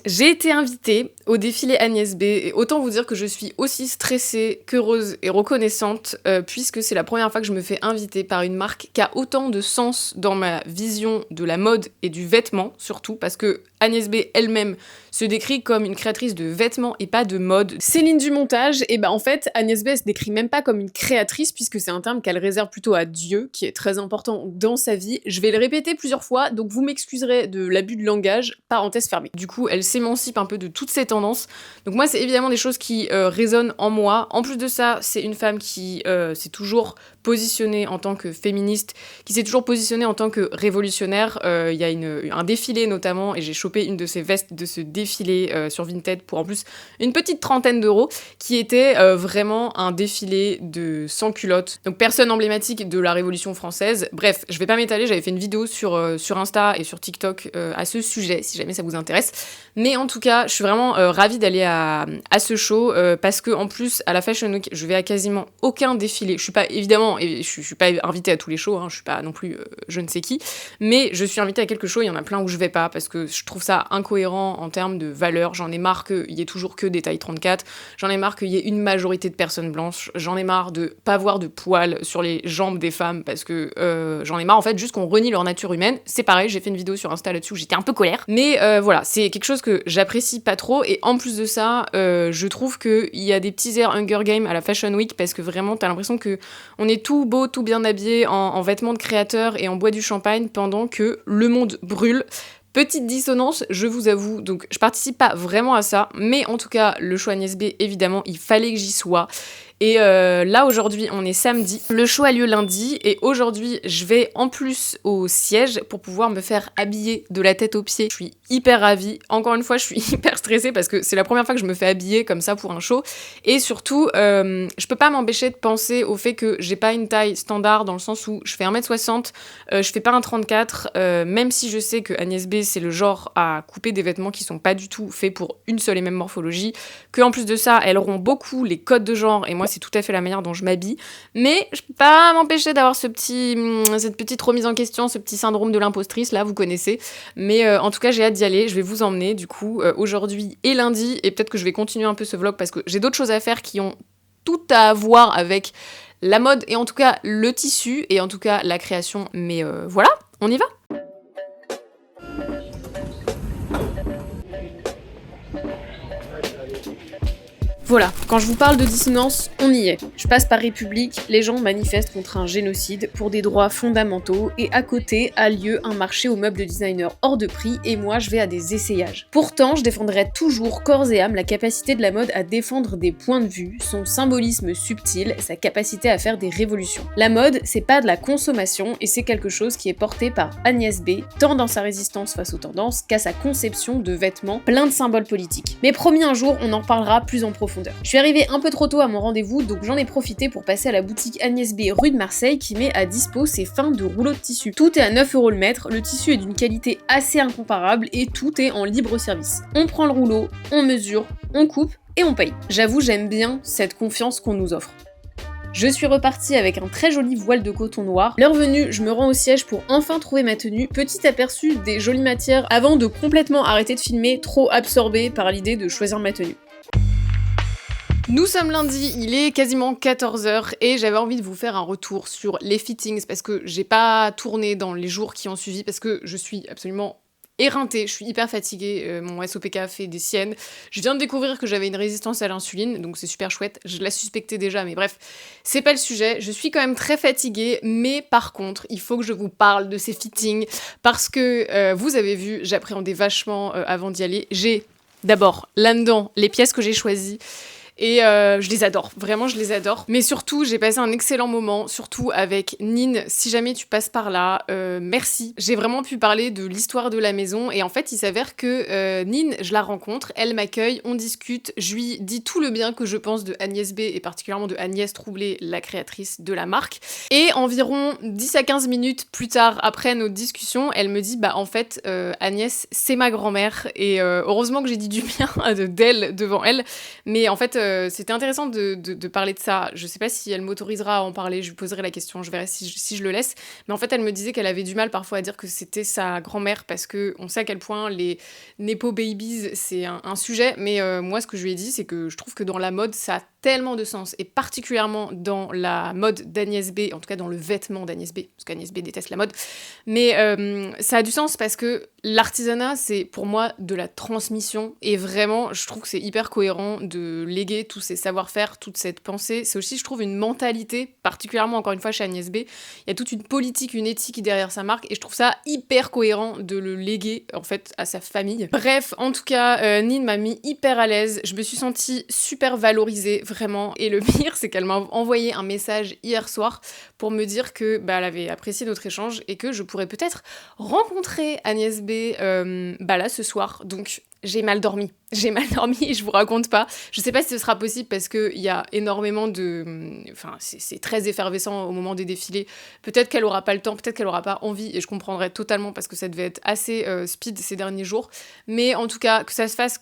J'ai été invitée au défilé Agnès B et autant vous dire que je suis aussi stressée qu'heureuse et reconnaissante puisque c'est la première fois que je me fais inviter par une marque qui a autant de sens dans ma vision de la mode et du vêtement surtout parce que Agnès B elle-même se décrit comme une créatrice de vêtements et pas de mode. Céline du montage, et en fait Agnès B elle se décrit même pas comme une créatrice puisque c'est un terme qu'elle réserve plutôt à Dieu qui est très important dans sa vie. Je vais le répéter plusieurs fois donc vous m'excuserez de l'abus de langage, parenthèse fermée. Du coup elle s'émancipe un peu de toutes ces tendances. Donc moi, c'est évidemment des choses qui résonnent en moi. En plus de ça, c'est une femme qui s'est toujours positionnée en tant que féministe, qui s'est toujours positionnée en tant que révolutionnaire. Il y a un défilé notamment, et j'ai chopé une de ces vestes de ce défilé sur Vinted pour en plus une petite trentaine d'euros, qui était vraiment un défilé de sans culottes. Donc personne emblématique de la Révolution française. Bref, je vais pas m'étaler, j'avais fait une vidéo sur Insta et sur TikTok à ce sujet, si jamais ça vous intéresse. Mais en tout cas, je suis vraiment ravie d'aller à ce show parce que en plus à la Fashion Week, je vais à quasiment aucun défilé. Je suis pas évidemment, et je suis pas invitée à tous les shows, hein, je suis pas non plus je ne sais qui, mais je suis invitée à quelques shows. Il y en a plein où je vais pas parce que je trouve ça incohérent en termes de valeur. J'en ai marre qu'il y ait toujours que des tailles 34. J'en ai marre qu'il y ait une majorité de personnes blanches. J'en ai marre de pas voir de poils sur les jambes des femmes parce que j'en ai marre en fait juste qu'on renie leur nature humaine. C'est pareil, j'ai fait une vidéo sur Insta là-dessus où j'étais un peu colère, mais voilà, c'est quelque chose que j'apprécie pas trop. Et en plus de ça, je trouve qu'il y a des petits airs Hunger Games à la Fashion Week parce que vraiment t'as l'impression que on est tout beau, tout bien habillé en vêtements de créateurs et on boit du champagne pendant que le monde brûle. Petite dissonance, je vous avoue, donc je participe pas vraiment à ça, mais en tout cas, le show Agnès B, évidemment, il fallait que j'y sois. Et là, aujourd'hui, on est samedi. Le show a lieu lundi. Et aujourd'hui, je vais en plus au siège pour pouvoir me faire habiller de la tête aux pieds. Je suis hyper ravie. Encore une fois, je suis hyper stressée parce que c'est la première fois que je me fais habiller comme ça pour un show. Et surtout, je peux pas m'empêcher de penser au fait que j'ai pas une taille standard dans le sens où je fais 1m60, je fais pas un 34, même si je sais que Agnès B, c'est le genre à couper des vêtements qui sont pas du tout faits pour une seule et même morphologie. Que en plus de ça, elles rompt beaucoup les codes de genre et moi, c'est tout à fait la manière dont je m'habille, mais je peux pas m'empêcher d'avoir cette petite remise en question, ce petit syndrome de l'impostrice, là, vous connaissez, mais en tout cas, j'ai hâte d'y aller, je vais vous emmener, du coup, aujourd'hui et lundi, et peut-être que je vais continuer un peu ce vlog, parce que j'ai d'autres choses à faire qui ont tout à voir avec la mode, et en tout cas, le tissu, et en tout cas, la création, mais voilà, on y va. Voilà, quand je vous parle de dissonance, on y est. Je passe par République, les gens manifestent contre un génocide pour des droits fondamentaux et à côté a lieu un marché aux meubles de designer hors de prix et moi je vais à des essayages. Pourtant, je défendrai toujours corps et âme la capacité de la mode à défendre des points de vue, son symbolisme subtil, sa capacité à faire des révolutions. La mode, c'est pas de la consommation et c'est quelque chose qui est porté par Agnès B, tant dans sa résistance face aux tendances qu'à sa conception de vêtements plein de symboles politiques. Mais promis un jour, on en reparlera plus en profondeur. Je suis arrivée un peu trop tôt à mon rendez-vous, donc j'en ai profité pour passer à la boutique Agnès B rue de Marseille qui met à dispo ses fins de rouleaux de tissu. Tout est à 9 € le mètre, le tissu est d'une qualité assez incomparable et tout est en libre service. On prend le rouleau, on mesure, on coupe et on paye. J'avoue, j'aime bien cette confiance qu'on nous offre. Je suis repartie avec un très joli voile de coton noir. L'heure venue, je me rends au siège pour enfin trouver ma tenue. Petit aperçu des jolies matières avant de complètement arrêter de filmer, trop absorbée par l'idée de choisir ma tenue. Nous sommes lundi, il est quasiment 14h et j'avais envie de vous faire un retour sur les fittings parce que j'ai pas tourné dans les jours qui ont suivi parce que je suis absolument éreintée, je suis hyper fatiguée, mon SOPK a fait des siennes. Je viens de découvrir que j'avais une résistance à l'insuline, donc c'est super chouette, je la suspectais déjà, mais bref, c'est pas le sujet. Je suis quand même très fatiguée, mais par contre, il faut que je vous parle de ces fittings parce que vous avez vu, j'appréhendais vachement avant d'y aller. J'ai d'abord là-dedans les pièces que j'ai choisies. Et je les adore, vraiment je les adore. Mais surtout, j'ai passé un excellent moment, surtout avec Nine. Si jamais tu passes par là, merci. J'ai vraiment pu parler de l'histoire de la maison. Et en fait, il s'avère que Nine, je la rencontre, elle m'accueille, on discute, je lui dis tout le bien que je pense de Agnès B et particulièrement de Agnès Troublé, la créatrice de la marque. Et environ 10 à 15 minutes plus tard, après notre discussion, elle me dit, bah en fait, Agnès, c'est ma grand-mère. Et heureusement que j'ai dit du bien d'elle devant elle. Mais en fait, c'était intéressant de parler de ça. Je sais pas si elle m'autorisera à en parler, je lui poserai la question, je verrai si je le laisse. Mais en fait, elle me disait qu'elle avait du mal parfois à dire que c'était sa grand-mère, parce qu'on sait à quel point les Nepo Babies, c'est un sujet. Mais moi, ce que je lui ai dit, c'est que je trouve que dans la mode, ça a tellement de sens, et particulièrement dans la mode d'Agnès B, en tout cas dans le vêtement d'Agnès B, parce qu'Agnès B déteste la mode, mais ça a du sens parce que l'artisanat, c'est pour moi de la transmission, et vraiment, je trouve que c'est hyper cohérent de léguer tous ces savoir-faire, toute cette pensée. C'est aussi, je trouve, une mentalité, particulièrement encore une fois chez Agnès B, il y a toute une politique, une éthique derrière sa marque, et je trouve ça hyper cohérent de le léguer, en fait, à sa famille. Bref, en tout cas, Nin m'a mis hyper à l'aise, je me suis sentie super valorisée, vraiment, et le pire, c'est qu'elle m'a envoyé un message hier soir pour me dire que elle avait apprécié notre échange et que je pourrais peut-être rencontrer Agnès B là ce soir. Donc j'ai mal dormi, et je vous raconte pas. Je sais pas si ce sera possible parce qu'il y a énormément de... Enfin, c'est très effervescent au moment des défilés. Peut-être qu'elle aura pas le temps, peut-être qu'elle aura pas envie, et je comprendrai totalement parce que ça devait être assez speed ces derniers jours. Mais en tout cas, que ça se fasse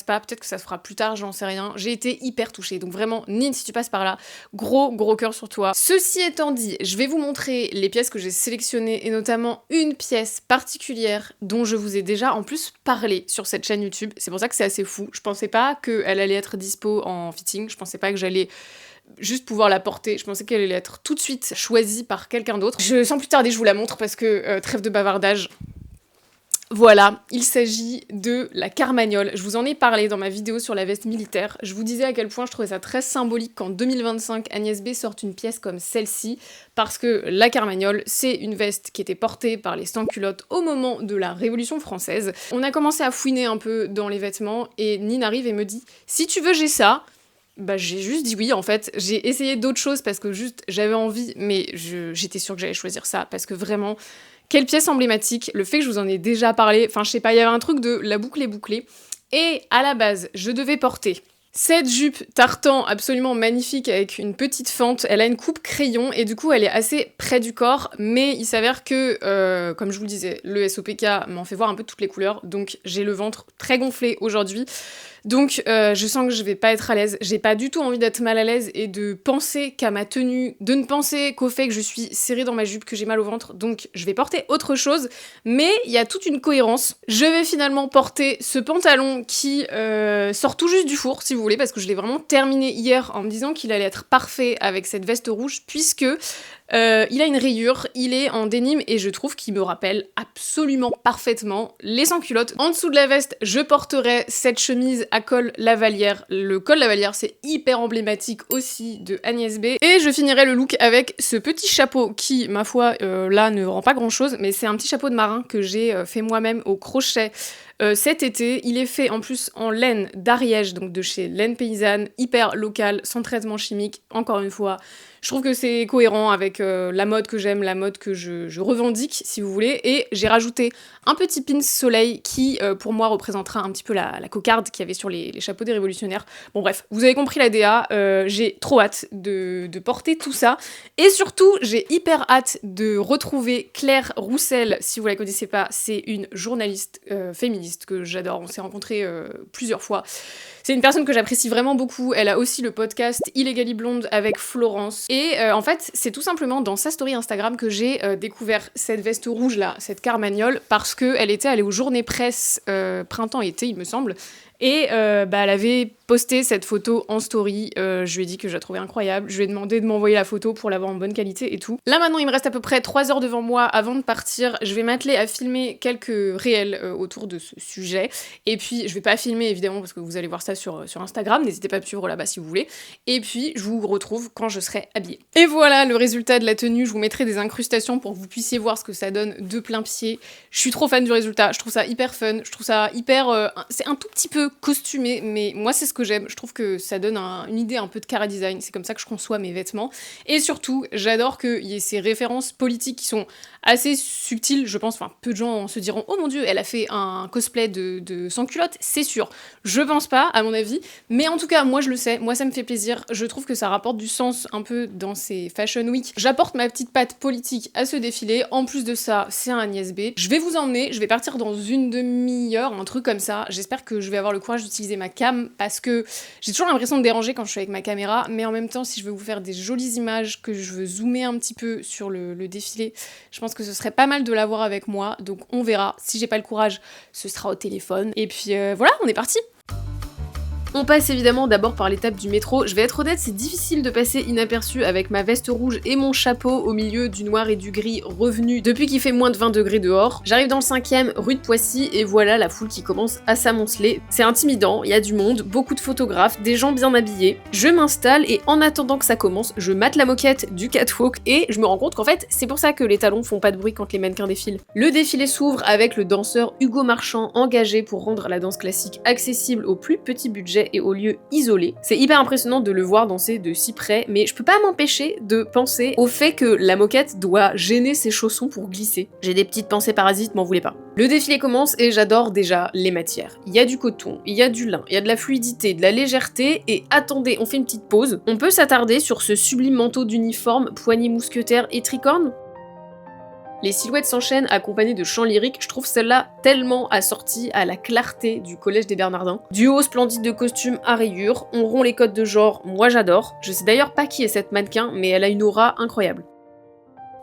pas, peut-être que ça se fera plus tard, j'en sais rien. J'ai été hyper touchée. Donc vraiment, Nin, si tu passes par là, gros cœur sur toi. Ceci étant dit, je vais vous montrer les pièces que j'ai sélectionnées, et notamment une pièce particulière dont je vous ai déjà en plus parlé sur cette chaîne YouTube. C'est pour ça que c'est assez fou. Je pensais pas qu'elle allait être dispo en fitting, je pensais pas que j'allais juste pouvoir la porter, je pensais qu'elle allait être tout de suite choisie par quelqu'un d'autre. Sans plus tarder, je vous la montre parce que trêve de bavardage. Voilà, il s'agit de la Carmagnole. Je vous en ai parlé dans ma vidéo sur la veste militaire. Je vous disais à quel point je trouvais ça très symbolique qu'en 2025, Agnès B sorte une pièce comme celle-ci, parce que la Carmagnole, c'est une veste qui était portée par les sans-culottes au moment de la Révolution française. On a commencé à fouiner un peu dans les vêtements, et Nin arrive et me dit « Si tu veux, j'ai ça ». J'ai juste dit oui, en fait. J'ai essayé d'autres choses parce que juste j'avais envie, mais j'étais sûre que j'allais choisir ça, parce que vraiment... Quelle pièce emblématique, le fait que je vous en ai déjà parlé, enfin je sais pas, il y avait un truc de la boucle est bouclée. Et à la base, je devais porter cette jupe tartan absolument magnifique avec une petite fente. Elle a une coupe crayon et du coup elle est assez près du corps, mais il s'avère que, comme je vous le disais, le SOPK m'en fait voir un peu toutes les couleurs, donc j'ai le ventre très gonflé aujourd'hui. Donc je sens que je vais pas être à l'aise, j'ai pas du tout envie d'être mal à l'aise et de penser qu'à ma tenue, de ne penser qu'au fait que je suis serrée dans ma jupe, que j'ai mal au ventre, donc je vais porter autre chose, mais il y a toute une cohérence. Je vais finalement porter ce pantalon qui sort tout juste du four, si vous voulez, parce que je l'ai vraiment terminé hier en me disant qu'il allait être parfait avec cette veste rouge, puisque il a une rayure, il est en denim et je trouve qu'il me rappelle absolument parfaitement les sans-culottes. En dessous de la veste, je porterai cette chemise à col lavalière. Le col lavalière, c'est hyper emblématique aussi de Agnès B. Et je finirai le look avec ce petit chapeau qui, ma foi, là ne rend pas grand-chose, mais c'est un petit chapeau de marin que j'ai fait moi-même au crochet. Cet été, il est fait en plus en laine d'Ariège, donc de chez Laine Paysanne, hyper local, sans traitement chimique, encore une fois. Je trouve que c'est cohérent avec la mode que j'aime, la mode que je revendique, si vous voulez. Et j'ai rajouté un petit pins soleil qui, pour moi, représentera un petit peu la cocarde qu'il y avait sur les chapeaux des révolutionnaires. Bon bref, vous avez compris la DA, j'ai trop hâte de porter tout ça. Et surtout, j'ai hyper hâte de retrouver Claire Roussel. Si vous la connaissez pas, c'est une journaliste féministe que j'adore. On s'est rencontrés plusieurs fois. C'est une personne que j'apprécie vraiment beaucoup. Elle a aussi le podcast Illégali Blonde avec Florence. Et en fait, c'est tout simplement dans sa story Instagram que j'ai découvert cette veste rouge là, cette Carmagnole, parce qu'elle était allée aux journées presse printemps-été, il me semble. Et elle avait posté cette photo en story, je lui ai dit que je la trouvais incroyable, je lui ai demandé de m'envoyer la photo pour l'avoir en bonne qualité et tout. Là maintenant il me reste à peu près 3 heures devant moi avant de partir, je vais m'atteler à filmer quelques réels autour de ce sujet, et puis je vais pas filmer évidemment parce que vous allez voir ça sur Instagram, n'hésitez pas à me suivre là-bas si vous voulez, et puis je vous retrouve quand je serai habillée. Et voilà le résultat de la tenue, je vous mettrai des incrustations pour que vous puissiez voir ce que ça donne de plein pied. Je suis trop fan du résultat, je trouve ça hyper fun, je trouve ça hyper... c'est un tout petit peu costumé, mais moi c'est ce que j'aime, je trouve que ça donne une idée un peu de cara design, c'est comme ça que je conçois mes vêtements, et surtout j'adore qu'il y ait ces références politiques qui sont assez subtiles, je pense, enfin peu de gens se diront oh mon dieu elle a fait un cosplay de sans culotte, c'est sûr, je pense pas à mon avis, mais en tout cas moi je le sais, moi ça me fait plaisir, je trouve que ça rapporte du sens un peu dans ces fashion week, j'apporte ma petite patte politique à ce défilé, en plus de ça c'est un Agnès B, je vais vous emmener, je vais partir dans une demi-heure, un truc comme ça, j'espère que je vais avoir le le courage d'utiliser ma cam parce que j'ai toujours l'impression de déranger quand je suis avec ma caméra, mais en même temps, si je veux vous faire des jolies images, que je veux zoomer un petit peu sur le défilé, je pense que ce serait pas mal de l'avoir avec moi, donc on verra. Si j'ai pas le courage, ce sera au téléphone. Et puis voilà, on est parti. On passe évidemment d'abord par l'étape du métro. Je vais être honnête, c'est difficile de passer inaperçu avec ma veste rouge et mon chapeau au milieu du noir et du gris revenu depuis qu'il fait moins de 20 degrés dehors. J'arrive dans le 5e, rue de Poissy, et voilà la foule qui commence à s'amonceler. C'est intimidant, il y a du monde, beaucoup de photographes, des gens bien habillés. Je m'installe et en attendant que ça commence, je mate la moquette du catwalk et je me rends compte qu'en fait, c'est pour ça que les talons font pas de bruit quand les mannequins défilent. Le défilé s'ouvre avec le danseur Hugo Marchand engagé pour rendre la danse classique accessible au plus petit budget et au lieu isolé. C'est hyper impressionnant de le voir danser de si près, mais je peux pas m'empêcher de penser au fait que la moquette doit gêner ses chaussons pour glisser. J'ai des petites pensées parasites, m'en voulez pas. Le défilé commence et j'adore déjà les matières. Il y a du coton, il y a du lin, il y a de la fluidité, de la légèreté, et attendez, on fait une petite pause. On peut s'attarder sur ce sublime manteau d'uniforme, poignée mousquetaire et tricorne. Les silhouettes s'enchaînent accompagnées de chants lyriques, je trouve celle-là tellement assortie à la clarté du collège des Bernardins. Duo splendide de costumes à rayures, on rompt les codes de genre, moi j'adore. Je sais d'ailleurs pas qui est cette mannequin, mais elle a une aura incroyable.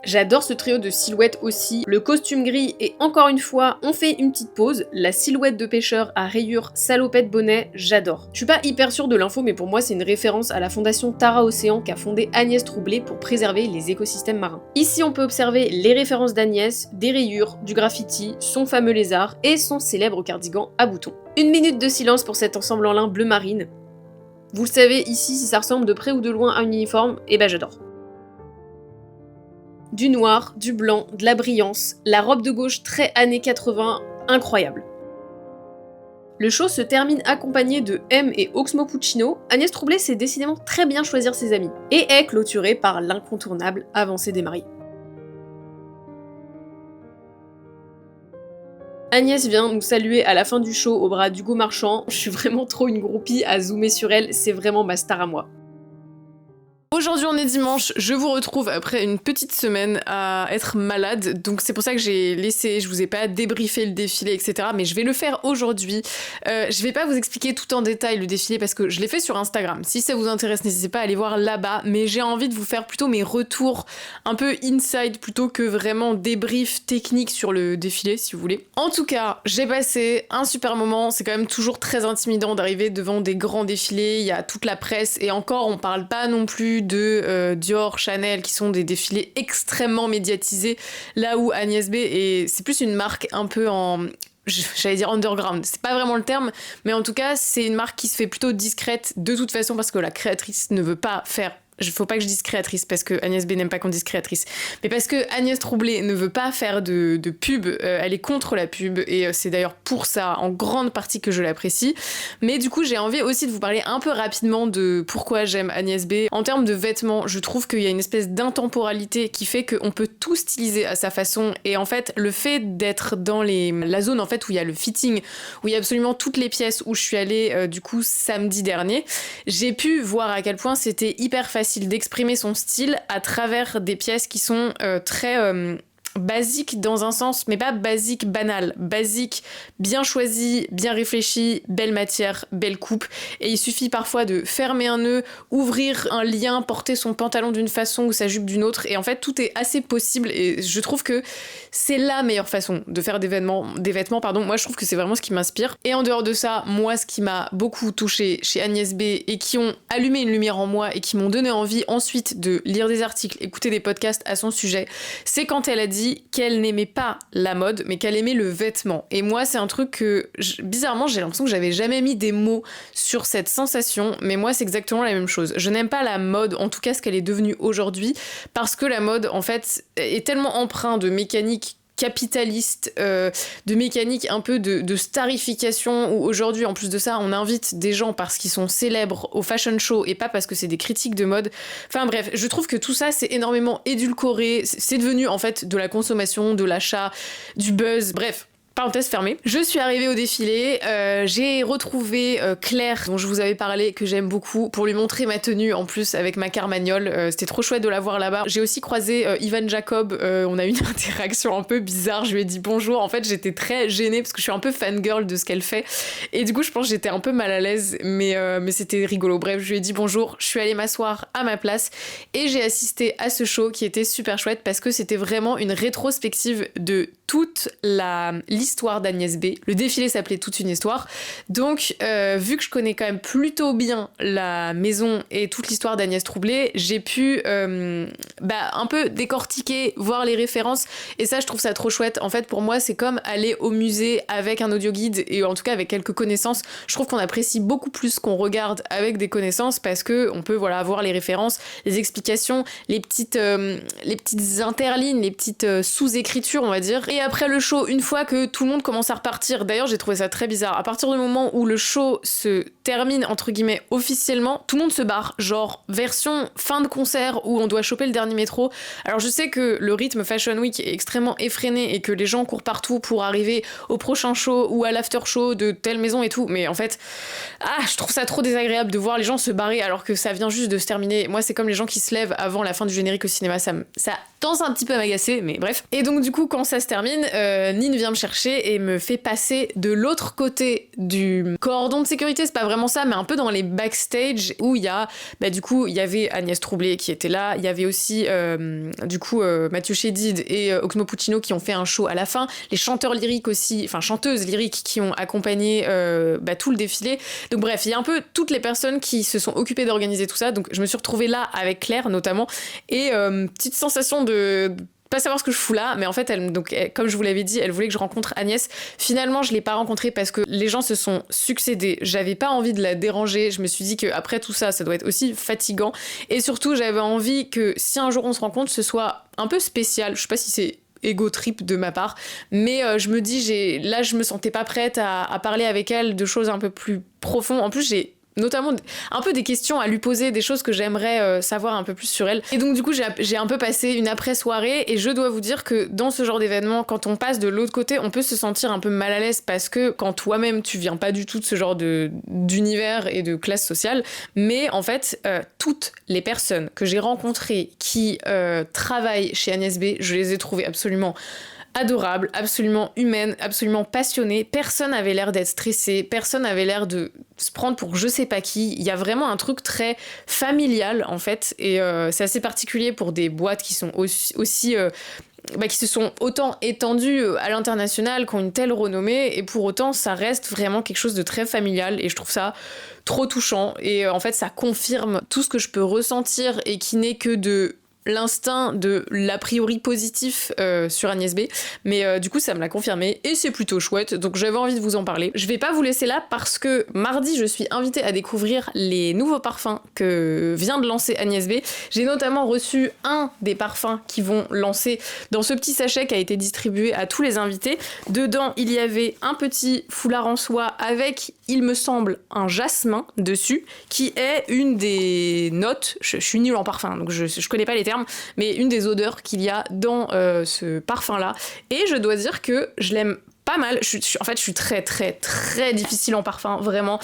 J'adore ce trio de silhouettes aussi, le costume gris et encore une fois, on fait une petite pause, la silhouette de pêcheur à rayures salopette bonnet, j'adore. Je suis pas hyper sûre de l'info, mais pour moi c'est une référence à la fondation Tara Océan qu'a fondée Agnès Troublé pour préserver les écosystèmes marins. Ici on peut observer les références d'Agnès, des rayures, du graffiti, son fameux lézard et son célèbre cardigan à boutons. Une minute de silence pour cet ensemble en lin bleu marine. Vous le savez ici, si ça ressemble de près ou de loin à un uniforme, et ben j'adore. Du noir, du blanc, de la brillance, la robe de gauche très années 80, incroyable. Le show se termine accompagné de M et Oxmo Puccino. Agnès Troublé sait décidément très bien choisir ses amis, et est clôturée par l'incontournable avancée des mariés. Agnès vient nous saluer à la fin du show au bras d'Hugo Marchand. Je suis vraiment trop une groupie à zoomer sur elle, c'est vraiment ma star à moi. Aujourd'hui on est dimanche, je vous retrouve après une petite semaine à être malade, donc c'est pour ça que j'ai laissé, je vous ai pas débriefé le défilé, etc. Mais je vais le faire aujourd'hui. Je vais pas vous expliquer tout en détail le défilé parce que je l'ai fait sur Instagram. Si ça vous intéresse, n'hésitez pas à aller voir là-bas, mais j'ai envie de vous faire plutôt mes retours un peu inside plutôt que vraiment débrief technique sur le défilé, si vous voulez. En tout cas, j'ai passé un super moment, c'est quand même toujours très intimidant d'arriver devant des grands défilés, il y a toute la presse, et encore on parle pas non plus de Dior, Chanel, qui sont des défilés extrêmement médiatisés, là où Agnès B, c'est plus une marque un peu en... j'allais dire underground, c'est pas vraiment le terme, mais en tout cas, c'est une marque qui se fait plutôt discrète de toute façon parce que la créatrice ne veut pas faire... Faut pas que je dise créatrice parce que Agnès B n'aime pas qu'on dise créatrice, mais parce que Agnès Troublé ne veut pas faire de pub, elle est contre la pub et c'est d'ailleurs pour ça en grande partie que je l'apprécie. Mais du coup j'ai envie aussi de vous parler un peu rapidement de pourquoi j'aime Agnès B. En termes de vêtements, je trouve qu'il y a une espèce d'intemporalité qui fait qu'on peut tout styliser à sa façon, et en fait le fait d'être dans la zone en fait où il y a le fitting, où il y a absolument toutes les pièces, où je suis allée du coup samedi dernier, j'ai pu voir à quel point c'était hyper facile d'exprimer son style à travers des pièces qui sont très basique dans un sens, mais pas basique banal, basique, bien choisi, bien réfléchi, belle matière, belle coupe, et il suffit parfois de fermer un nœud, ouvrir un lien, porter son pantalon d'une façon ou sa jupe d'une autre, et en fait tout est assez possible, et je trouve que c'est la meilleure façon de faire des vêtements, moi je trouve que c'est vraiment ce qui m'inspire. Et en dehors de ça, moi ce qui m'a beaucoup touchée chez Agnès B, et qui ont allumé une lumière en moi, et qui m'ont donné envie ensuite de lire des articles, écouter des podcasts à son sujet, c'est quand elle a dit qu'elle n'aimait pas la mode, mais qu'elle aimait le vêtement. Et moi, c'est un truc que, bizarrement, j'ai l'impression que j'avais jamais mis des mots sur cette sensation, mais moi, c'est exactement la même chose. Je n'aime pas la mode, en tout cas ce qu'elle est devenue aujourd'hui, parce que la mode, en fait, est tellement empreinte de mécanique capitaliste, de mécanique un peu de starification, où aujourd'hui en plus de ça on invite des gens parce qu'ils sont célèbres au fashion show et pas parce que c'est des critiques de mode. Enfin bref, je trouve que tout ça c'est énormément édulcoré, c'est devenu en fait de la consommation, de l'achat, du buzz, bref. Parenthèse fermée. Je suis arrivée au défilé, j'ai retrouvé Claire, dont je vous avais parlé, que j'aime beaucoup, pour lui montrer ma tenue en plus avec ma carmagnole. C'était trop chouette de la voir là-bas. J'ai aussi croisé Ivan Jacob, on a eu une interaction un peu bizarre, je lui ai dit bonjour. En fait, j'étais très gênée parce que je suis un peu fangirl de ce qu'elle fait. Et du coup, je pense que j'étais un peu mal à l'aise, mais c'était rigolo. Bref, je lui ai dit bonjour, je suis allée m'asseoir à ma place et j'ai assisté à ce show qui était super chouette parce que c'était vraiment une rétrospective de toute l'histoire d'Agnès B. Le défilé s'appelait Toute une histoire. Donc, vu que je connais quand même plutôt bien la maison et toute l'histoire d'Agnès Troublé, j'ai pu un peu décortiquer, voir les références. Et ça, je trouve ça trop chouette. En fait, pour moi, c'est comme aller au musée avec un audioguide et en tout cas avec quelques connaissances. Je trouve qu'on apprécie beaucoup plus qu'on regarde avec des connaissances parce que on peut avoir les références, les explications, les petites interlignes, les petites sous-écritures, on va dire. Et après le show, une fois que tout le monde commence à repartir, d'ailleurs j'ai trouvé ça très bizarre, à partir du moment où le show se termine entre guillemets officiellement, tout le monde se barre, genre version fin de concert où on doit choper le dernier métro. Alors je sais que le rythme Fashion Week est extrêmement effréné et que les gens courent partout pour arriver au prochain show ou à l'after show de telle maison et tout, mais en fait, je trouve ça trop désagréable de voir les gens se barrer alors que ça vient juste de se terminer. Moi c'est comme les gens qui se lèvent avant la fin du générique au cinéma, ça tend un petit peu à m'agacer, mais bref. Et donc du coup quand ça se termine, Nin vient me chercher et me fait passer de l'autre côté du cordon de sécurité, c'est pas vraiment ça, mais un peu dans les backstage où il y a, il y avait Agnès Troublé qui était là, il y avait aussi Mathieu Chédid et Oxmo Puccino qui ont fait un show à la fin, les chanteurs lyriques aussi, enfin chanteuses lyriques qui ont accompagné tout le défilé. Donc bref, il y a un peu toutes les personnes qui se sont occupées d'organiser tout ça, donc je me suis retrouvée là avec Claire notamment, et petite sensation de pas savoir ce que je fous là, mais en fait, comme je vous l'avais dit, elle voulait que je rencontre Agnès. Finalement, je l'ai pas rencontrée parce que les gens se sont succédés. J'avais pas envie de la déranger. Je me suis dit qu'après tout ça, ça doit être aussi fatigant. Et surtout, j'avais envie que si un jour on se rencontre, ce soit un peu spécial. Je sais pas si c'est ego trip de ma part, mais je me dis, là, je me sentais pas prête à parler avec elle de choses un peu plus profondes. En plus, j'ai notamment un peu des questions à lui poser, des choses que j'aimerais savoir un peu plus sur elle. Et donc du coup j'ai un peu passé une après-soirée et je dois vous dire que dans ce genre d'événement, quand on passe de l'autre côté, on peut se sentir un peu mal à l'aise parce que quand toi-même tu viens pas du tout de ce genre d'univers et de classe sociale, mais en fait toutes les personnes que j'ai rencontrées qui travaillent chez Agnès B, je les ai trouvées absolument adorable, absolument humaine, absolument passionnée. Personne avait l'air d'être stressé, personne avait l'air de se prendre pour je sais pas qui. Il y a vraiment un truc très familial en fait, et c'est assez particulier pour des boîtes qui sont aussi qui se sont autant étendues à l'international, qui ont une telle renommée, et pour autant ça reste vraiment quelque chose de très familial, et je trouve ça trop touchant. Et en fait ça confirme tout ce que je peux ressentir et qui n'est que de l'instinct de l'a priori positif sur Agnès B, mais du coup ça me l'a confirmé et c'est plutôt chouette, donc j'avais envie de vous en parler. Je vais pas vous laisser là parce que mardi je suis invitée à découvrir les nouveaux parfums que vient de lancer Agnès B. J'ai notamment reçu un des parfums qui vont lancer dans ce petit sachet qui a été distribué à tous les invités. Dedans il y avait un petit foulard en soie avec, il me semble, un jasmin dessus, qui est une des notes, je suis nulle en parfum donc je connais pas les termes, mais une des odeurs qu'il y a dans ce parfum-là. Et je dois dire que je l'aime pas mal. En fait, je suis très, très, très difficile en parfum, vraiment.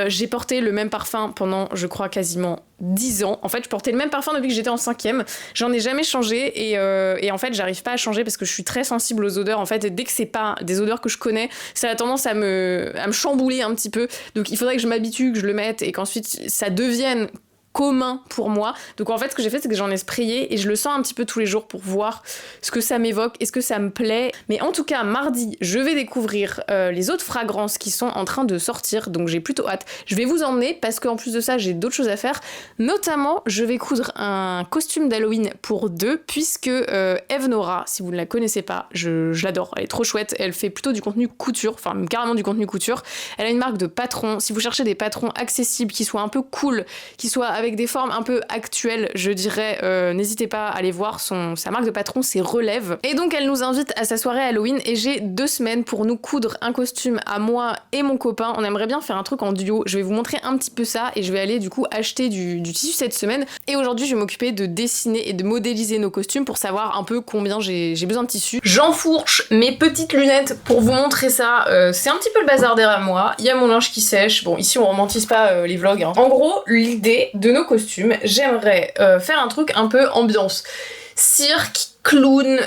J'ai porté le même parfum pendant, je crois, quasiment 10 ans. En fait, je portais le même parfum depuis que j'étais en 5e. J'en ai jamais changé et en fait, j'arrive pas à changer parce que je suis très sensible aux odeurs. En fait, et dès que c'est pas des odeurs que je connais, ça a tendance à me chambouler un petit peu. Donc, il faudrait que je m'habitue, que je le mette et qu'ensuite, ça devienne commun pour moi. Donc en fait ce que j'ai fait c'est que j'en ai sprayé et je le sens un petit peu tous les jours pour voir ce que ça m'évoque, est-ce que ça me plaît. Mais en tout cas mardi je vais découvrir les autres fragrances qui sont en train de sortir, donc j'ai plutôt hâte. Je vais vous emmener parce qu'en plus de ça j'ai d'autres choses à faire, notamment je vais coudre un costume d'Halloween pour 2 puisque Eve Nora, si vous ne la connaissez pas, je l'adore, elle est trop chouette, elle fait plutôt du contenu couture, enfin carrément du contenu couture. Elle a une marque de patrons, si vous cherchez des patrons accessibles qui soient un peu cool, qui soient avec des formes un peu actuelles, je dirais. N'hésitez pas à aller voir sa marque de patron, c'est Relève. Et donc elle nous invite à sa soirée Halloween et j'ai 2 semaines pour nous coudre un costume à moi et mon copain. On aimerait bien faire un truc en duo. Je vais vous montrer un petit peu ça et je vais aller du coup acheter du tissu cette semaine. Et aujourd'hui je vais m'occuper de dessiner et de modéliser nos costumes pour savoir un peu combien j'ai besoin de tissu. J'enfourche mes petites lunettes pour vous montrer ça. C'est un petit peu le bazar derrière moi. Il y a mon linge qui sèche. Bon, ici on romantise pas les vlogs, hein. En gros, l'idée de nos costumes, j'aimerais faire un truc un peu ambiance cirque, clown,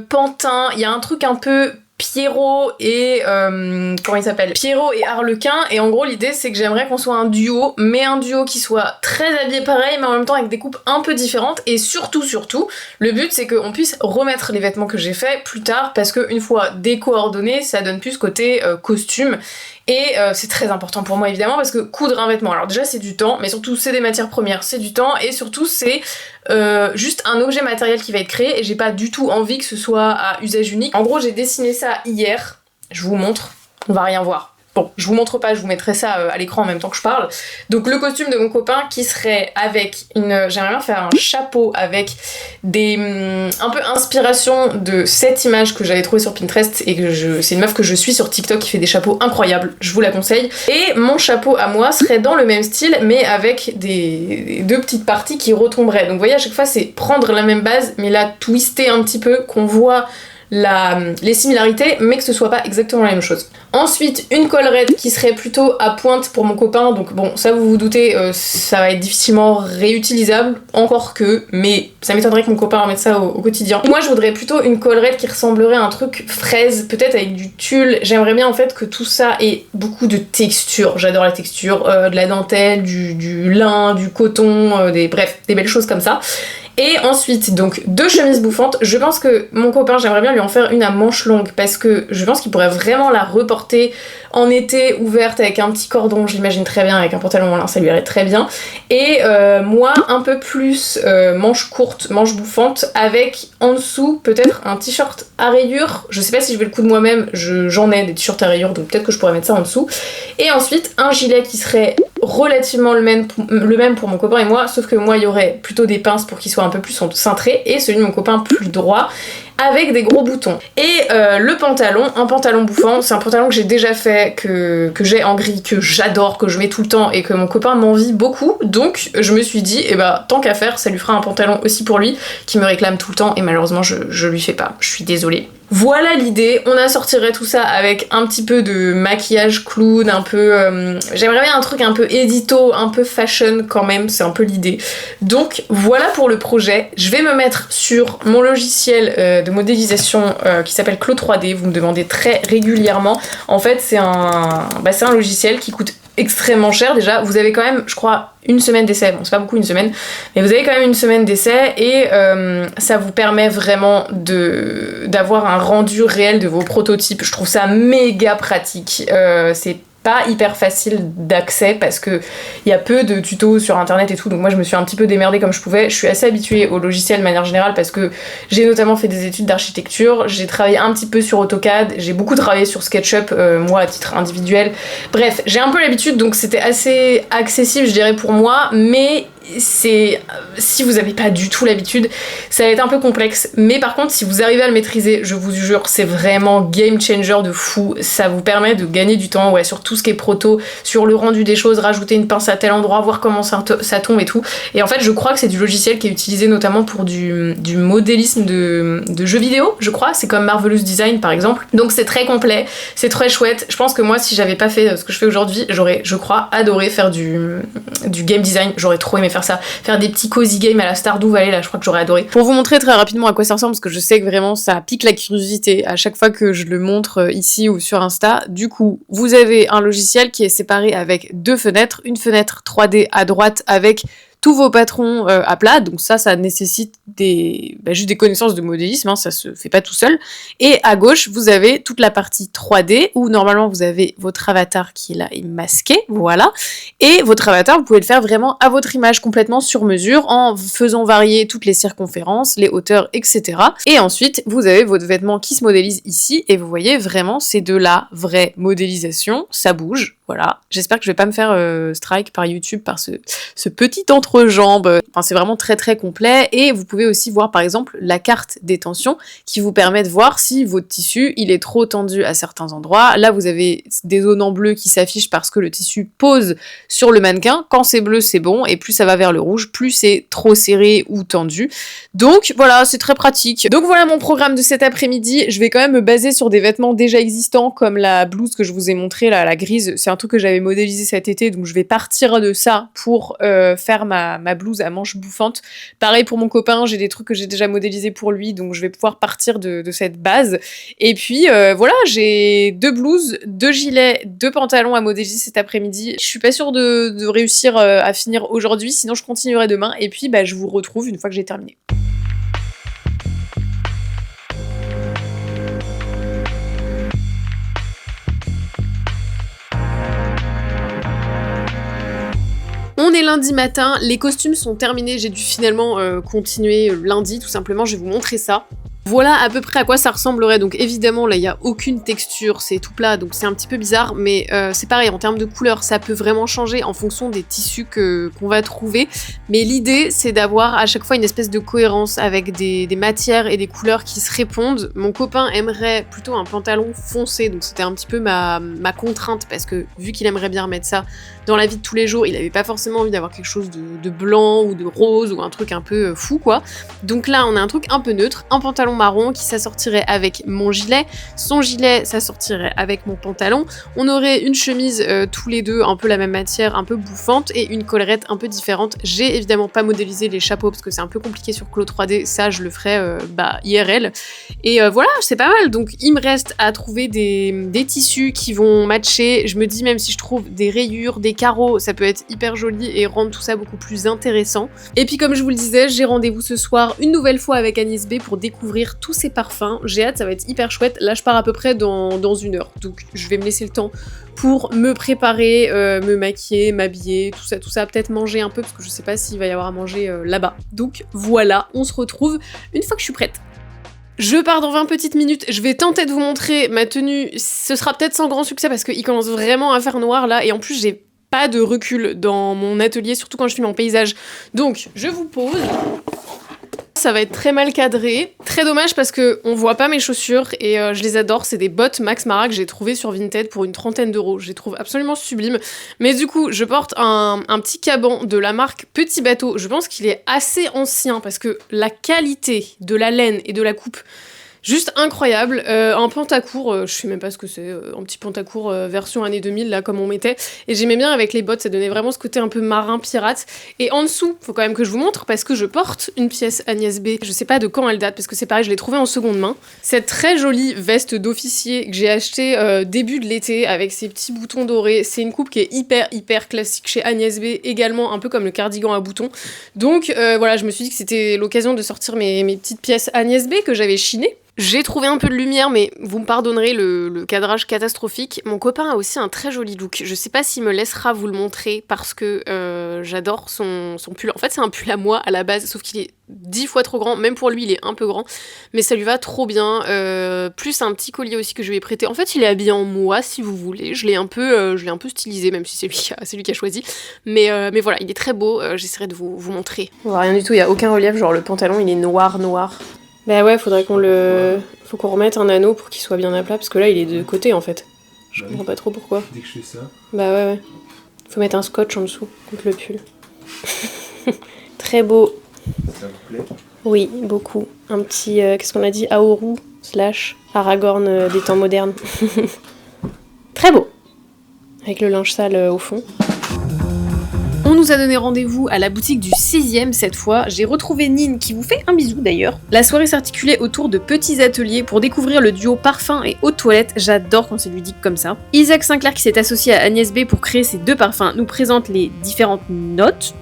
pantin. Il y a un truc un peu Pierrot et comment il s'appelle, Pierrot et Harlequin, et en gros l'idée c'est que j'aimerais qu'on soit un duo, mais un duo qui soit très habillé pareil mais en même temps avec des coupes un peu différentes, et surtout le but c'est qu'on puisse remettre les vêtements que j'ai fait plus tard, parce qu'une fois décoordonné ça donne plus côté costume. Et c'est très important pour moi évidemment, parce que coudre un vêtement, alors déjà c'est du temps, mais surtout c'est des matières premières, c'est du temps, et surtout c'est juste un objet matériel qui va être créé, et j'ai pas du tout envie que ce soit à usage unique. En gros j'ai dessiné ça hier, je vous montre, on va rien voir. Bon, je vous montre pas, je vous mettrai ça à l'écran en même temps que je parle. Donc le costume de mon copain qui serait avec j'aimerais bien faire un chapeau avec des un peu inspiration de cette image que j'avais trouvée sur Pinterest, et que c'est une meuf que je suis sur TikTok qui fait des chapeaux incroyables, je vous la conseille. Et mon chapeau à moi serait dans le même style mais avec des 2 petites parties qui retomberaient. Donc vous voyez, à chaque fois c'est prendre la même base mais la twister un petit peu, qu'on voit les similarités mais que ce soit pas exactement la même chose. Ensuite une collerette qui serait plutôt à pointe pour mon copain, donc bon ça vous vous doutez, ça va être difficilement réutilisable, encore que, mais ça m'étonnerait que mon copain remette ça au quotidien. Moi je voudrais plutôt une collerette qui ressemblerait à un truc fraise, peut-être avec du tulle. J'aimerais bien en fait que tout ça ait beaucoup de texture, j'adore la texture, de la dentelle, du lin, du coton, bref, des belles choses comme ça. Et ensuite, donc 2 chemises bouffantes. Je pense que mon copain, j'aimerais bien lui en faire une à manches longues, parce que je pense qu'il pourrait vraiment la reporter en été, ouverte avec un petit cordon, je l'imagine très bien, avec un pantalon en lin, ça lui irait très bien. Et moi, un peu plus manches courtes, manches bouffantes, avec en dessous peut-être un t-shirt à rayures. Je sais pas si je vais le coudre moi-même, j'en ai des t-shirts à rayures, donc peut-être que je pourrais mettre ça en dessous. Et ensuite, un gilet qui serait relativement le même pour mon copain et moi, sauf que moi il y aurait plutôt des pinces pour qu'il soit un peu plus cintré, et celui de mon copain plus droit avec des gros boutons. Et le pantalon, un pantalon bouffant, c'est un pantalon que j'ai déjà fait, que j'ai en gris, que j'adore, que je mets tout le temps et que mon copain m'envie beaucoup, donc je me suis dit, tant qu'à faire, ça lui fera un pantalon aussi pour lui, qui me réclame tout le temps, et malheureusement je lui fais pas, je suis désolée. Voilà l'idée, on assortirait tout ça avec un petit peu de maquillage clown, un peu... j'aimerais bien un truc un peu édito, un peu fashion quand même, c'est un peu l'idée. Donc voilà pour le projet, je vais me mettre sur mon logiciel de modélisation qui s'appelle Clo 3D, vous me demandez très régulièrement. En fait c'est un logiciel qui coûte extrêmement cher déjà, vous avez quand même, je crois, une semaine d'essai, bon c'est pas beaucoup une semaine, mais vous avez quand même une semaine d'essai, et ça vous permet vraiment d'avoir un rendu réel de vos prototypes. Je trouve ça méga pratique, c'est pas hyper facile d'accès parce que il y a peu de tutos sur internet et tout, donc moi je me suis un petit peu démerdée comme je pouvais. Je suis assez habituée au logiciel de manière générale parce que j'ai notamment fait des études d'architecture, j'ai travaillé un petit peu sur AutoCAD, j'ai beaucoup travaillé sur SketchUp moi à titre individuel, bref j'ai un peu l'habitude, donc c'était assez accessible je dirais pour moi, mais si vous avez pas du tout l'habitude, ça va être un peu complexe, mais par contre si vous arrivez à le maîtriser, je vous jure, c'est vraiment game changer de fou. Ça vous permet de gagner du temps, ouais, sur tout ce qui est proto, sur le rendu des choses, rajouter une pince à tel endroit, voir comment ça tombe et tout. Et en fait je crois que c'est du logiciel qui est utilisé notamment pour du modélisme de jeux vidéo, je crois, c'est comme Marvelous Design par exemple, donc c'est très complet, c'est très chouette. Je pense que moi si j'avais pas fait ce que je fais aujourd'hui, j'aurais, je crois, adoré faire du game design, j'aurais trop aimé faire des petits cozy games à la Stardew Valley, là je crois que j'aurais adoré. Pour vous montrer très rapidement à quoi ça ressemble, parce que je sais que vraiment ça pique la curiosité à chaque fois que je le montre ici ou sur Insta. Du coup, vous avez un logiciel qui est séparé avec 2 fenêtres, une fenêtre 3D à droite avec tous vos patrons à plat, donc ça nécessite juste des connaissances de modélisme, hein, ça se fait pas tout seul. Et à gauche, vous avez toute la partie 3D, où normalement vous avez votre avatar qui est là, est masqué, voilà. Et votre avatar, vous pouvez le faire vraiment à votre image, complètement sur mesure, en faisant varier toutes les circonférences, les hauteurs, etc. Et ensuite, vous avez votre vêtement qui se modélise ici, et vous voyez vraiment, c'est de la vraie modélisation, ça bouge. Voilà, j'espère que je vais pas me faire strike par YouTube par ce petit entrejambe. Enfin, c'est vraiment très très complet et vous pouvez aussi voir par exemple la carte des tensions qui vous permet de voir si votre tissu il est trop tendu à certains endroits. Là, vous avez des zones en bleu qui s'affichent parce que le tissu pose sur le mannequin. Quand c'est bleu, c'est bon et plus ça va vers le rouge, plus c'est trop serré ou tendu. Donc voilà, c'est très pratique. Donc voilà mon programme de cet après-midi. Je vais quand même me baser sur des vêtements déjà existants comme la blouse que je vous ai montrée là, la grise. C'est un truc que j'avais modélisé cet été, donc je vais partir de ça pour faire ma blouse à manches bouffantes. Pareil pour mon copain, j'ai des trucs que j'ai déjà modélisés pour lui, donc je vais pouvoir partir de cette base. Et puis voilà, j'ai 2 blouses, 2 gilets, 2 pantalons à modéliser cet après-midi. Je suis pas sûre de réussir à finir aujourd'hui, sinon je continuerai demain. Et puis je vous retrouve une fois que j'ai terminé. On est lundi matin, les costumes sont terminés, j'ai dû finalement continuer lundi, tout simplement, je vais vous montrer ça. Voilà à peu près à quoi ça ressemblerait, donc évidemment là il n'y a aucune texture, c'est tout plat donc c'est un petit peu bizarre, mais c'est pareil en termes de couleur, ça peut vraiment changer en fonction des tissus qu'on va trouver, mais l'idée c'est d'avoir à chaque fois une espèce de cohérence avec des matières et des couleurs qui se répondent. Mon copain aimerait plutôt un pantalon foncé, donc c'était un petit peu ma contrainte, parce que vu qu'il aimerait bien remettre ça dans la vie de tous les jours, il avait pas forcément envie d'avoir quelque chose de blanc ou de rose ou un truc un peu fou quoi. Donc là on a un truc un peu neutre, un pantalon marron qui s'assortirait avec mon gilet, son gilet s'assortirait avec mon pantalon, on aurait une chemise tous les deux un peu la même matière, un peu bouffante et une collerette un peu différente. J'ai évidemment pas modélisé les chapeaux parce que c'est un peu compliqué sur Clo 3D, ça je le ferai IRL. Et voilà, c'est pas mal, donc il me reste à trouver des tissus qui vont matcher. Je me dis même si je trouve des rayures, des carreaux, ça peut être hyper joli et rendre tout ça beaucoup plus intéressant. Et puis comme je vous le disais, j'ai rendez-vous ce soir une nouvelle fois avec Agnès B pour découvrir tous ces parfums. J'ai hâte, ça va être hyper chouette. Là je pars à peu près dans 1 heure, donc je vais me laisser le temps pour me préparer, me maquiller, m'habiller, tout ça, peut-être manger un peu parce que je sais pas s'il va y avoir à manger là-bas. Donc voilà, on se retrouve une fois que je suis prête. Je pars dans 20 petites minutes, je vais tenter de vous montrer ma tenue, ce sera peut-être sans grand succès parce qu'il commence vraiment à faire noir là, et en plus j'ai pas de recul dans mon atelier, surtout quand je filme en paysage. Donc je vous pose. Ça va être très mal cadré, très dommage parce que on voit pas mes chaussures et je les adore, c'est des bottes Max Mara que j'ai trouvées sur Vinted pour une 30aine d'euros, je les trouve absolument sublimes, mais du coup je porte un petit caban de la marque Petit Bateau, je pense qu'il est assez ancien parce que la qualité de la laine et de la coupe, juste incroyable, un pantacourt, je sais même pas ce que c'est, un petit pantacourt version année 2000 là comme on mettait, et j'aimais bien avec les bottes, ça donnait vraiment ce côté un peu marin pirate. Et en dessous, faut quand même que je vous montre parce que je porte une pièce Agnès B, je sais pas de quand elle date parce que c'est pareil, je l'ai trouvée en seconde main. Cette très jolie veste d'officier que j'ai achetée début de l'été avec ses petits boutons dorés, c'est une coupe qui est hyper classique chez Agnès B, également un peu comme le cardigan à boutons. Donc voilà, je me suis dit que c'était l'occasion de sortir mes petites pièces Agnès B que j'avais chinées. J'ai trouvé un peu de lumière, mais vous me pardonnerez le cadrage catastrophique. Mon copain a aussi un très joli look. Je sais pas s'il me laissera vous le montrer parce que j'adore son pull. En fait, c'est un pull à moi à la base, sauf qu'il est 10 fois trop grand. Même pour lui, il est un peu grand, mais ça lui va trop bien. Plus un petit collier aussi que je lui ai prêté. En fait, il est habillé en moi, si vous voulez. Je l'ai un peu stylisé, même si c'est lui qui a choisi. Mais voilà, il est très beau. J'essaierai de vous montrer. On voit rien du tout, il y a aucun relief. Genre le pantalon, il est noir. Bah ouais, faut qu'on remette un anneau pour qu'il soit bien à plat, parce que là il est de côté en fait. Je comprends pas trop pourquoi. Dès que je fais ça. Bah ouais. Faut mettre un scotch en dessous, contre le pull. Très beau. Ça vous plaît? Oui, beaucoup. Un petit, qu'est-ce qu'on a dit, Aoru / Aragorn des temps modernes. Très beau. Avec le linge sale au fond. On nous a donné rendez-vous à la boutique du 6e cette fois. J'ai retrouvé Nine qui vous fait un bisou d'ailleurs. La soirée s'articulait autour de petits ateliers pour découvrir le duo parfum et eau de toilette. J'adore quand c'est ludique comme ça. Isaac Sinclair qui s'est associé à Agnès B pour créer ces 2 parfums nous présente les différentes notes.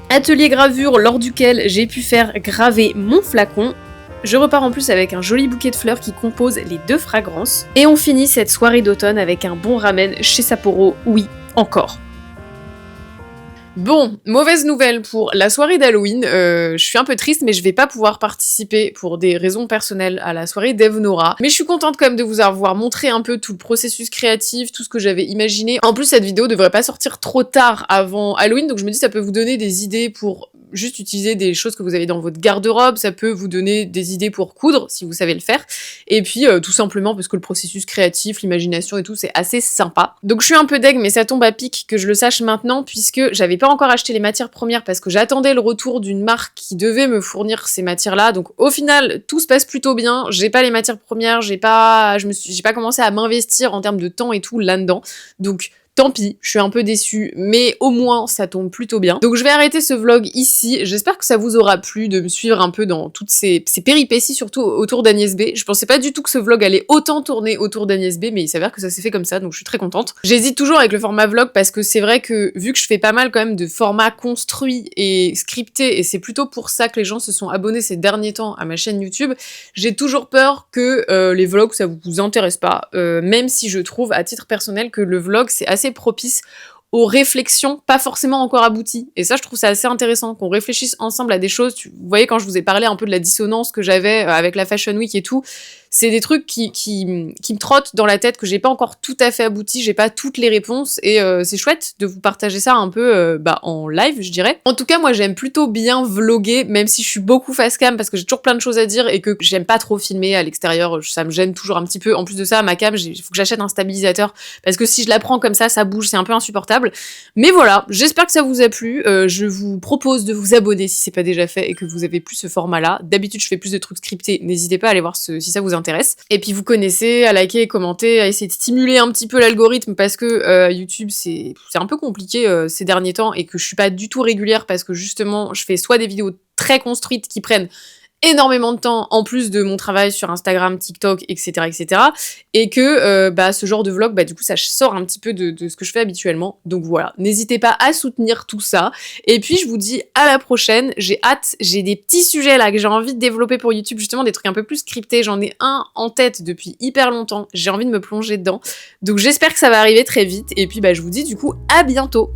Atelier gravure lors duquel j'ai pu faire graver mon flacon. Je repars en plus avec un joli bouquet de fleurs qui compose les 2 fragrances. Et on finit cette soirée d'automne avec un bon ramen chez Sapporo. Oui, encore. Bon, mauvaise nouvelle pour la soirée d'Halloween, je suis un peu triste mais je vais pas pouvoir participer pour des raisons personnelles à la soirée d'Evnora. Mais je suis contente quand même de vous avoir montré un peu tout le processus créatif, tout ce que j'avais imaginé. En plus cette vidéo devrait pas sortir trop tard avant Halloween, donc je me dis ça peut vous donner des idées pour juste utiliser des choses que vous avez dans votre garde-robe, ça peut vous donner des idées pour coudre si vous savez le faire. Et puis tout simplement parce que le processus créatif, l'imagination et tout c'est assez sympa. Donc je suis un peu deg mais ça tombe à pic que je le sache maintenant puisque j'avais pas encore acheté les matières premières parce que j'attendais le retour d'une marque qui devait me fournir ces matières-là. Donc au final, tout se passe plutôt bien. J'ai pas les matières premières, j'ai pas commencé à m'investir en termes de temps et tout là-dedans. Donc tant pis, je suis un peu déçue, mais au moins ça tombe plutôt bien. Donc je vais arrêter ce vlog ici, j'espère que ça vous aura plu de me suivre un peu dans toutes ces péripéties, surtout autour d'Agnès B. Je pensais pas du tout que ce vlog allait autant tourner autour d'Agnès B, mais il s'avère que ça s'est fait comme ça, donc je suis très contente. J'hésite toujours avec le format vlog parce que c'est vrai que vu que je fais pas mal quand même de formats construits et scriptés, et c'est plutôt pour ça que les gens se sont abonnés ces derniers temps à ma chaîne YouTube, j'ai toujours peur que les vlogs ça vous intéresse pas, même si je trouve à titre personnel que le vlog c'est assez propice aux réflexions pas forcément encore abouties. Et ça, je trouve ça assez intéressant, qu'on réfléchisse ensemble à des choses. Vous voyez, quand je vous ai parlé un peu de la dissonance que j'avais avec la Fashion Week et tout, c'est des trucs qui me trottent dans la tête, que j'ai pas encore tout à fait abouti, j'ai pas toutes les réponses, et c'est chouette de vous partager ça un peu en live, je dirais. En tout cas, moi, j'aime plutôt bien vlogger, même si je suis beaucoup face cam, parce que j'ai toujours plein de choses à dire, et que j'aime pas trop filmer à l'extérieur, ça me gêne toujours un petit peu. En plus de ça, ma cam, il faut que j'achète un stabilisateur, parce que si je la prends comme ça bouge, c'est un peu insupportable. Mais voilà, j'espère que ça vous a plu. Je vous propose de vous abonner si c'est pas déjà fait et que vous avez plus ce format-là. D'habitude, je fais plus de trucs scriptés, n'hésitez pas à aller voir si ça vous intéresse. Et puis vous connaissez, à liker, commenter, à essayer de stimuler un petit peu l'algorithme parce que YouTube, c'est un peu compliqué ces derniers temps et que je suis pas du tout régulière parce que justement, je fais soit des vidéos très construites qui prennent énormément de temps en plus de mon travail sur Instagram, TikTok, etc. etc. et que ce genre de vlog, du coup ça sort un petit peu de ce que je fais habituellement. Donc voilà, n'hésitez pas à soutenir tout ça. Et puis je vous dis à la prochaine, j'ai hâte, j'ai des petits sujets là que j'ai envie de développer pour YouTube, justement des trucs un peu plus scriptés, j'en ai un en tête depuis hyper longtemps, j'ai envie de me plonger dedans. Donc j'espère que ça va arriver très vite, et puis je vous dis du coup à bientôt.